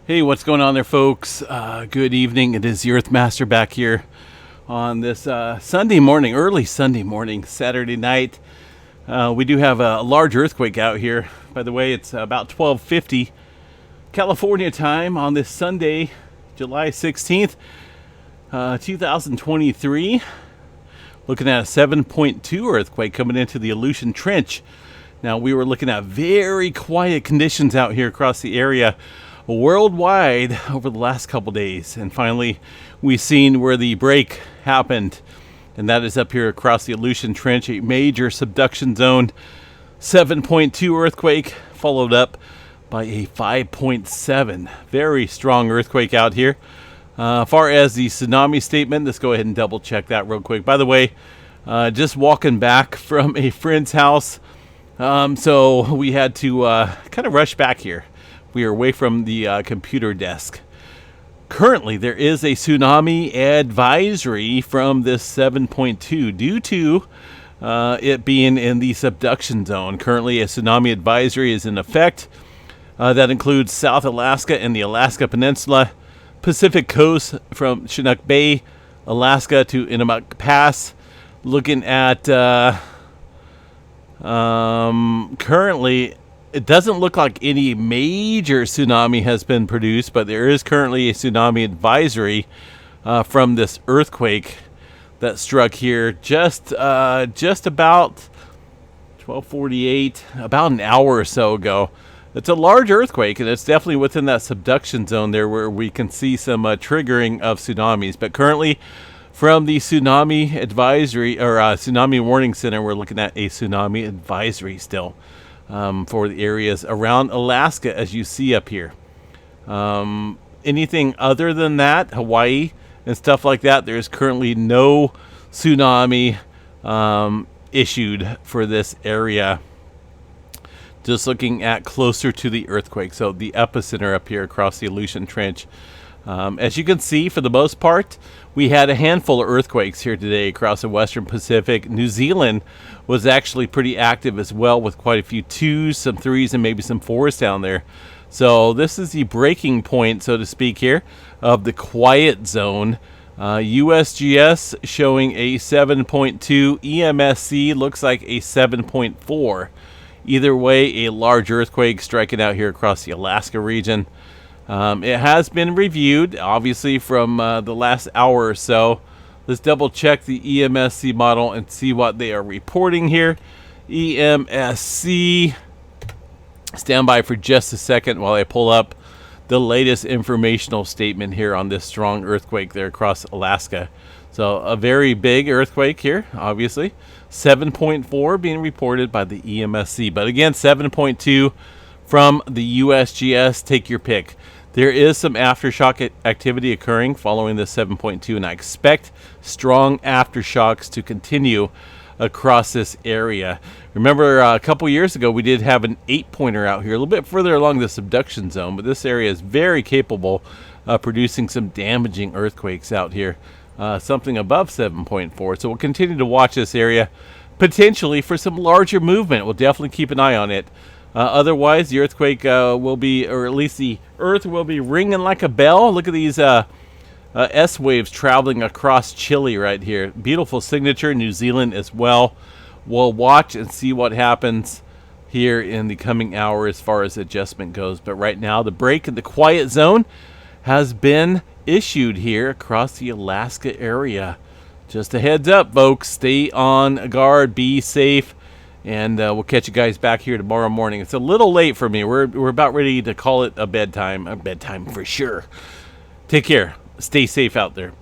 Hey, what's going on there, folks? Good evening. It is the Earthmaster back here on this Sunday morning, early Sunday morning, Saturday night. We do have a large earthquake out here. By the way, it's about 12:50 California time on this Sunday, July 16th, 2023. Looking at a 7.2 earthquake coming into the Aleutian Trench. Now, we were looking at very quiet conditions out here across the area worldwide over the last couple days, and finally we've seen where the break happened, and that is up here across the Aleutian Trench, a major subduction zone 7.2 earthquake followed up by a 5.7 very strong earthquake out here. Far as the tsunami statement, let's go ahead and double check that real quick. By the way, just walking back from a friend's house, so we had to kind of rush back here. We are away from the computer desk. Currently, there is a tsunami advisory from this 7.2 due to it being in the subduction zone. Currently, a tsunami advisory is in effect. That includes South Alaska and the Alaska Peninsula, Pacific Coast from Chinook Bay, Alaska to Innumak Pass. Looking at currently, it doesn't look like any major tsunami has been produced, but there is currently a tsunami advisory from this earthquake that struck here just about 12:48, about an hour or so ago. It's a large earthquake, and it's definitely within that subduction zone there where we can see some triggering of tsunamis. But currently, from the tsunami advisory or tsunami warning center, we're looking at a tsunami advisory still. For the areas around Alaska, as you see up here. Anything other than that, Hawaii and stuff like that, there is currently no tsunami issued for this area. Just looking at closer to the earthquake, so the epicenter up here across the Aleutian Trench. As you can see, for the most part, we had a handful of earthquakes here today across the Western Pacific. New Zealand was actually pretty active as well, with quite a few 2s, some 3s, and maybe some 4s down there. So this is the breaking point, so to speak, here of the quiet zone. USGS showing a 7.2. EMSC looks like a 7.4. Either way, a large earthquake striking out here across the Alaska region. It has been reviewed, obviously, from the last hour or so. Let's double check the EMSC model and see what they are reporting here. EMSC, stand by for just a second while I pull up the latest informational statement here on this strong earthquake there across Alaska. So a very big earthquake here, obviously. 7.4 being reported by the EMSC. But again, 7.2 from the USGS. Take your pick. There is some aftershock activity occurring following this 7.2, and I expect strong aftershocks to continue across this area. Remember, a couple years ago, we did have an 8-pointer out here, a little bit further along the subduction zone, but this area is very capable of producing some damaging earthquakes out here, something above 7.4. So we'll continue to watch this area, potentially for some larger movement. We'll definitely keep an eye on it. Otherwise, the earthquake will be, or at least the earth will be ringing like a bell. Look at these S waves traveling across Chile right here. Beautiful signature. New Zealand as well. We'll watch and see what happens here in the coming hour as far as adjustment goes. But right now, the break in the quiet zone has been issued here across the Alaska area. Just a heads up, folks. Stay on guard. Be safe. And we'll catch you guys back here tomorrow morning. It's a little late for me. We're about ready to call it a bedtime for sure. Take care. Stay safe out there.